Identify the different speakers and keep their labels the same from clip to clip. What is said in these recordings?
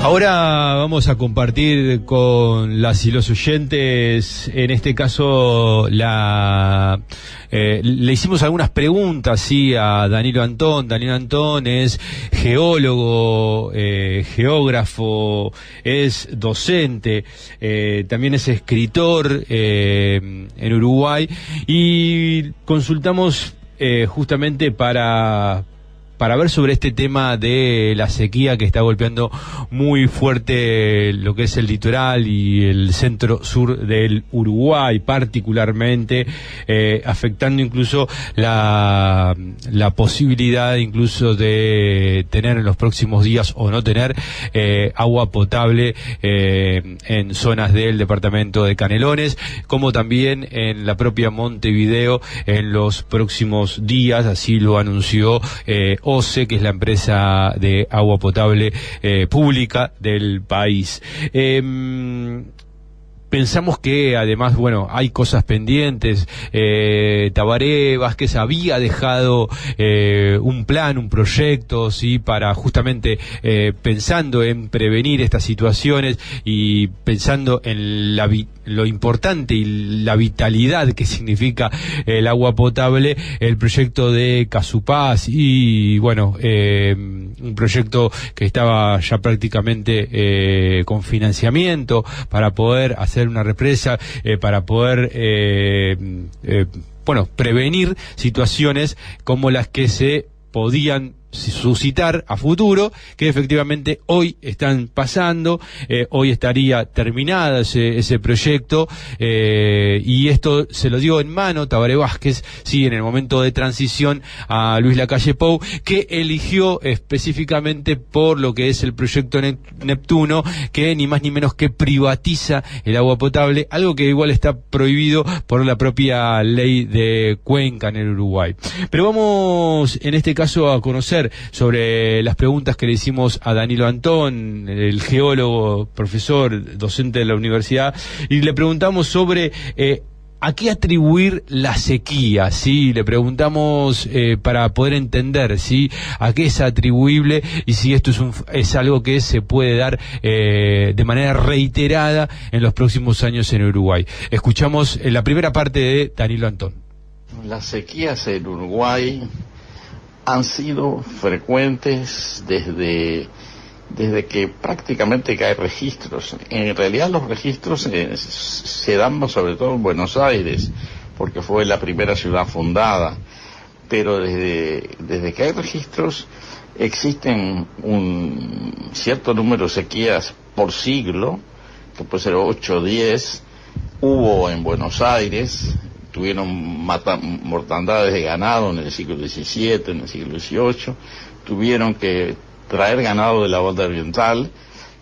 Speaker 1: Ahora vamos a compartir con las y los oyentes, en este caso le hicimos algunas preguntas sí a Danilo Antón. Danilo Antón es geólogo, geógrafo, es docente, también es escritor en Uruguay, y consultamos justamente para ver sobre este tema de la sequía que está golpeando muy fuerte lo que es el litoral y el centro sur del Uruguay, particularmente, afectando incluso la posibilidad incluso de tener en los próximos días o no tener agua potable en zonas del departamento de Canelones, como también en la propia Montevideo en los próximos días. Así lo anunció OCE, que es la empresa de agua potable pública del país. Pensamos que además, bueno, hay cosas pendientes. Tabaré Vázquez había dejado un plan, un proyecto, sí, para justamente pensando en prevenir estas situaciones y pensando en lo importante y la vitalidad que significa el agua potable, el proyecto de Casupás, y bueno, un proyecto que estaba ya prácticamente con financiamiento para poder hacer una represa, para poder prevenir situaciones como las que se podían suscitar a futuro, que efectivamente hoy están pasando. Hoy estaría terminada ese proyecto, y esto se lo dio en mano Tabaré Vázquez, sí, en el momento de transición, a Luis Lacalle Pou, que eligió específicamente por lo que es el proyecto Neptuno, que ni más ni menos que privatiza el agua potable, algo que igual está prohibido por la propia ley de Cuenca en el Uruguay. Pero vamos en este caso a conocer sobre las preguntas que le hicimos a Danilo Antón, el geólogo, profesor, docente de la universidad, y le preguntamos sobre ¿a qué atribuir la sequía? ¿Sí? Le preguntamos para poder entender, ¿sí?, a qué es atribuible y si esto es algo que se puede dar de manera reiterada en los próximos años en Uruguay. Escuchamos la primera parte de Danilo Antón.
Speaker 2: Las sequías en Uruguay han sido frecuentes desde que prácticamente hay registros. En realidad los registros se dan sobre todo en Buenos Aires, porque fue la primera ciudad fundada, pero desde que hay registros existen un cierto número de sequías por siglo, que puede ser 8 o 10, hubo en Buenos Aires. Tuvieron mortandades de ganado en el siglo XVII, en el siglo XVIII, tuvieron que traer ganado de la banda oriental,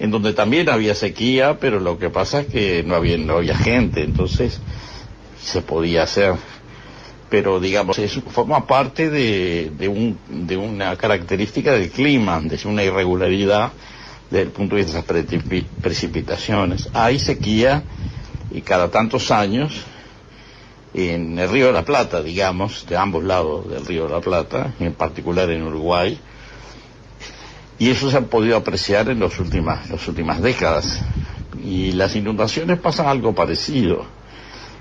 Speaker 2: en donde también había sequía, pero lo que pasa es que no había gente, entonces se podía hacer. Pero digamos, eso forma parte de una característica del clima, de una irregularidad desde el punto de vista de las precipitaciones. Hay sequía y cada tantos años en el Río de la Plata, digamos, de ambos lados del Río de la Plata, en particular en Uruguay, y eso se ha podido apreciar en las últimas décadas. Y las inundaciones pasan algo parecido.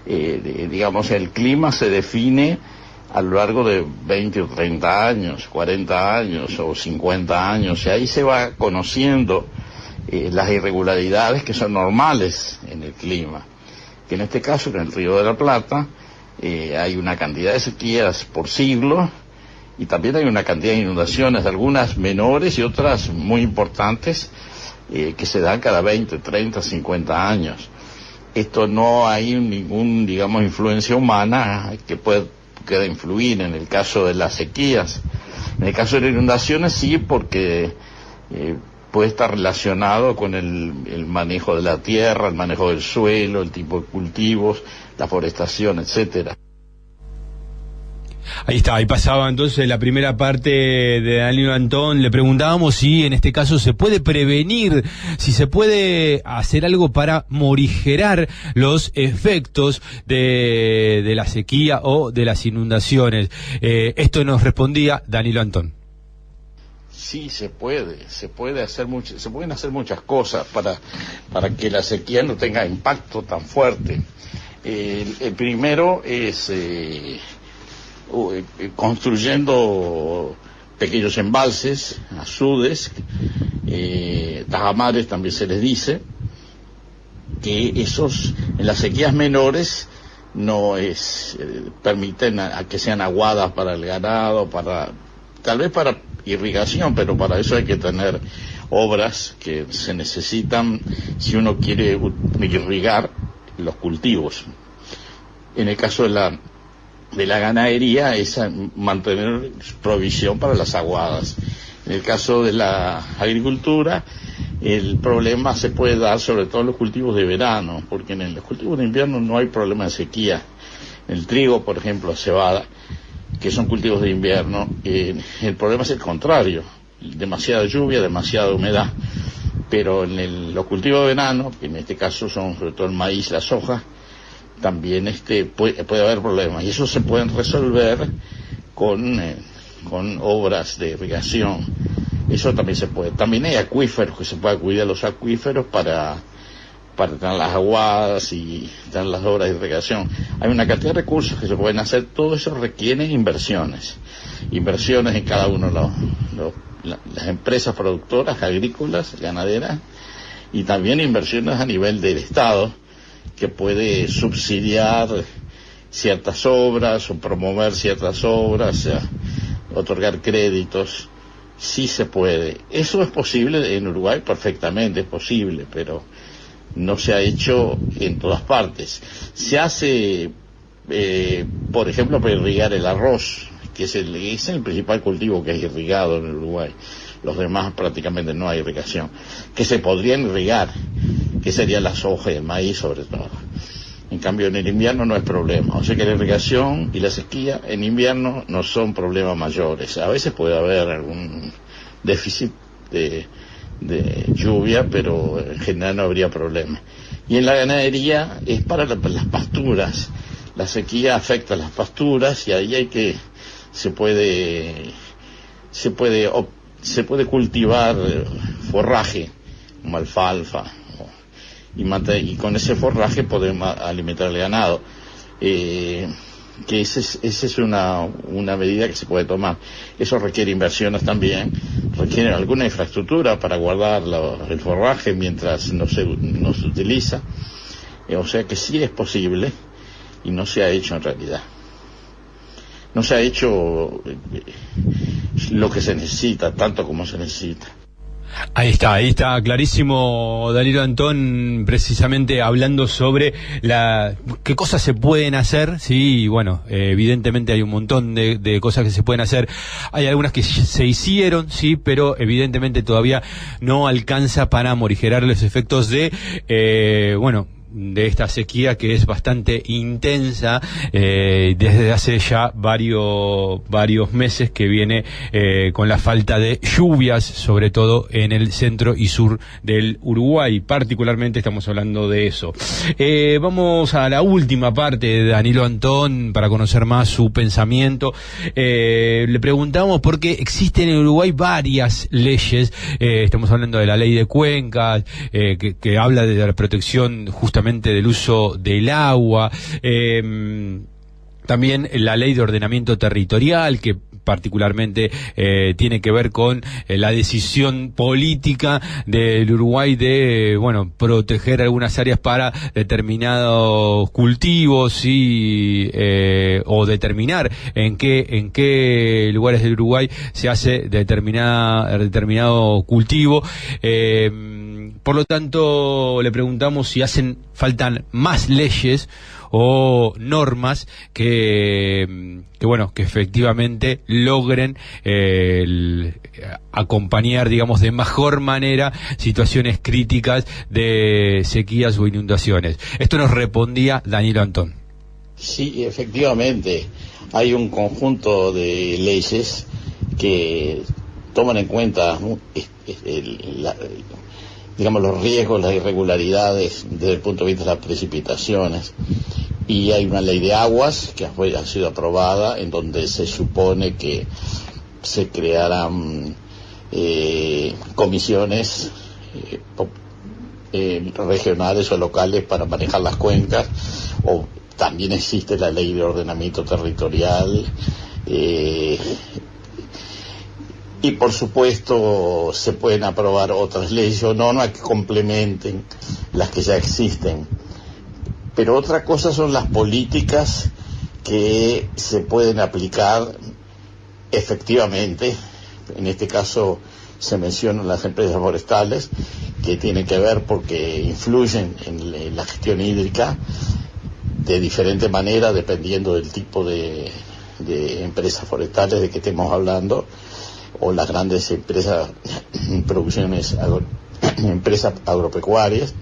Speaker 2: Digamos, el clima se define a lo largo de 20 o 30 años, 40 años o 50 años, y ahí se va conociendo las irregularidades que son normales en el clima. Que en este caso, en el Río de la Plata, hay una cantidad de sequías por siglo, y también hay una cantidad de inundaciones, algunas menores y otras muy importantes, que se dan cada 20, 30, 50 años. Esto no hay ningún, digamos, influencia humana que pueda influir en el caso de las sequías. En el caso de las inundaciones sí, porque puede estar relacionado con el manejo de la tierra, el manejo del suelo, el tipo de cultivos, la forestación, etcétera.
Speaker 1: Ahí está, ahí pasaba entonces la primera parte de Danilo Antón. Le preguntábamos si en este caso se puede prevenir, si se puede hacer algo para morigerar los efectos de la sequía o de las inundaciones. Esto nos respondía Danilo Antón.
Speaker 2: Sí, se pueden hacer muchas cosas para que la sequía no tenga impacto tan fuerte. El primero es construyendo pequeños embalses, azudes, tajamares también se les dice, que esos en las sequías menores no permiten a que sean aguadas para el ganado, tal vez para irrigación, pero para eso hay que tener obras que se necesitan si uno quiere irrigar los cultivos. En el caso de la ganadería es mantener provisión para las aguadas. En el caso de la agricultura, el problema se puede dar sobre todo en los cultivos de verano, porque en los cultivos de invierno no hay problema de sequía. El trigo, por ejemplo, cebada, que son cultivos de invierno, el problema es el contrario, demasiada lluvia, demasiada humedad. Pero en los cultivos de verano, que en este caso son sobre todo el maíz, la soja, también puede haber problemas, y eso se pueden resolver con obras de irrigación. Eso también se puede. También hay acuíferos, que se puede acudir a los acuíferos para tener las aguadas y tener las obras de irrigación. Hay una cantidad de recursos que se pueden hacer. Todo eso requiere inversiones en cada uno de las empresas productoras, agrícolas, ganaderas, y también inversiones a nivel del Estado, que puede subsidiar ciertas obras o promover ciertas obras, otorgar créditos. Sí se puede. Eso es posible en Uruguay, perfectamente es posible, pero no se ha hecho en todas partes. Se hace, por ejemplo, para irrigar el arroz, que es el principal cultivo que es irrigado en Uruguay. Los demás prácticamente no hay irrigación. Que se podrían irrigar, que sería la soja y el maíz sobre todo. En cambio, en el invierno no es problema. O sea que la irrigación y la sequía en invierno no son problemas mayores. A veces puede haber algún déficit de lluvia, pero en general no habría problema. Y en la ganadería es para las pasturas. La sequía afecta a las pasturas y ahí se puede cultivar forraje como alfalfa, y con ese forraje podemos alimentar al ganado, que esa es una medida que se puede tomar. Eso requiere inversiones también, requiere alguna infraestructura para guardar el forraje mientras no se utiliza, o sea que sí es posible y no se ha hecho en realidad. No se ha hecho lo que se necesita, tanto como se necesita.
Speaker 1: Ahí está clarísimo Danilo Antón, precisamente hablando sobre qué cosas se pueden hacer, sí, bueno, evidentemente hay un montón de cosas que se pueden hacer, hay algunas que se hicieron, sí, pero evidentemente todavía no alcanza para morigerar los efectos de esta sequía que es bastante intensa desde hace ya varios meses que viene con la falta de lluvias, sobre todo en el centro y sur del Uruguay. Particularmente estamos hablando de eso. Vamos a la última parte de Danilo Antón para conocer más su pensamiento. Le preguntamos por qué existen en Uruguay varias leyes. Estamos hablando de la ley de cuencas, que habla de la protección justamente del uso del agua, también la ley de ordenamiento territorial, que particularmente tiene que ver con la decisión política del Uruguay de proteger algunas áreas para determinados cultivos o determinar en qué lugares del Uruguay se hace determinado cultivo. Por lo tanto, le preguntamos si faltan más leyes o normas que efectivamente logren acompañar, digamos, de mejor manera situaciones críticas de sequías o inundaciones. Esto nos respondía Danilo Antón.
Speaker 2: Sí, efectivamente, hay un conjunto de leyes que toman en cuenta los riesgos, las irregularidades desde el punto de vista de las precipitaciones. Y hay una ley de aguas que ha sido aprobada, en donde se supone que se crearán comisiones regionales o locales para manejar las cuencas, o también existe la ley de ordenamiento territorial, y por supuesto se pueden aprobar otras leyes o no que complementen las que ya existen. Pero otra cosa son las políticas que se pueden aplicar efectivamente. En este caso se mencionan las empresas forestales, que tienen que ver porque influyen en la gestión hídrica de diferente manera dependiendo del tipo de empresas forestales de que estemos hablando, o las grandes empresas, empresas agropecuarias.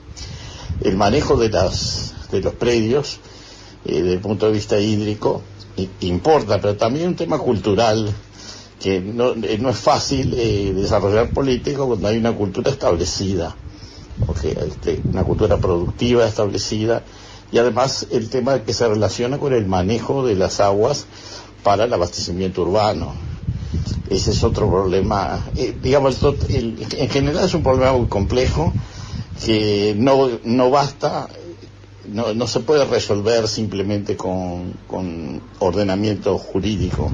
Speaker 2: El manejo de los predios desde el punto de vista hídrico importa, pero también un tema cultural, que no es fácil desarrollar políticas cuando hay una cultura establecida, una cultura productiva establecida, y además el tema que se relaciona con el manejo de las aguas para el abastecimiento urbano. Ese es otro problema, en general es un problema muy complejo que no basta, no se puede resolver simplemente con ordenamiento jurídico,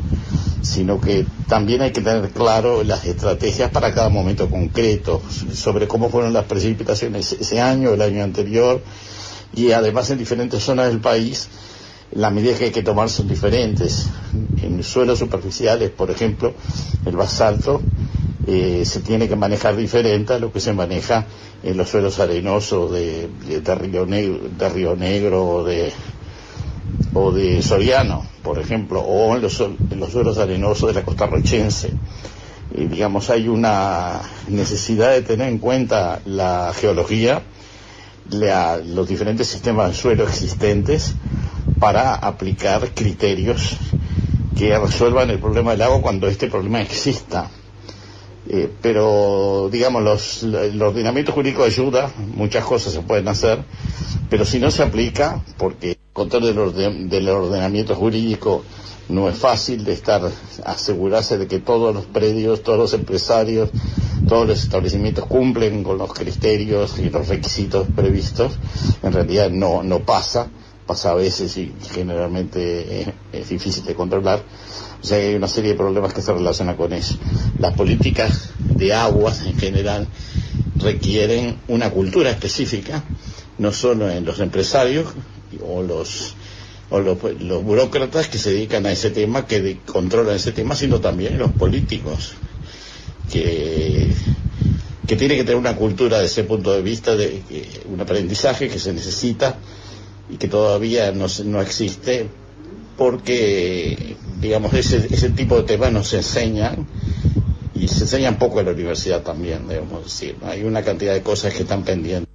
Speaker 2: sino que también hay que tener claro las estrategias para cada momento concreto, sobre cómo fueron las precipitaciones ese año, el año anterior, y además en diferentes zonas del país las medidas que hay que tomar son diferentes. En suelos superficiales, por ejemplo, el basalto se tiene que manejar diferente a lo que se maneja en los suelos arenosos de Río Negro o de Soriano, por ejemplo, o en los suelos arenosos de la costa rochense. Hay una necesidad de tener en cuenta la geología, los diferentes sistemas de suelo existentes, para aplicar criterios que resuelvan el problema del agua cuando este problema exista. Pero el ordenamiento jurídico ayuda, muchas cosas se pueden hacer, pero si no se aplica, porque el control del ordenamiento jurídico no es fácil de asegurarse de que todos los predios, todos los empresarios, todos los establecimientos cumplen con los criterios y los requisitos previstos. En realidad no pasa a veces y generalmente es difícil de controlar. O sea, hay una serie de problemas que se relacionan con eso. Las políticas de aguas en general requieren una cultura específica, no solo en los empresarios o los burócratas que se dedican a ese tema, que controlan ese tema, sino también los políticos, que tienen que tener una cultura desde ese punto de vista, un aprendizaje que se necesita y que todavía no existe, porque ese tipo de temas no se enseñan, y se enseñan poco en la universidad también, debemos decir, ¿no? Hay una cantidad de cosas que están pendientes.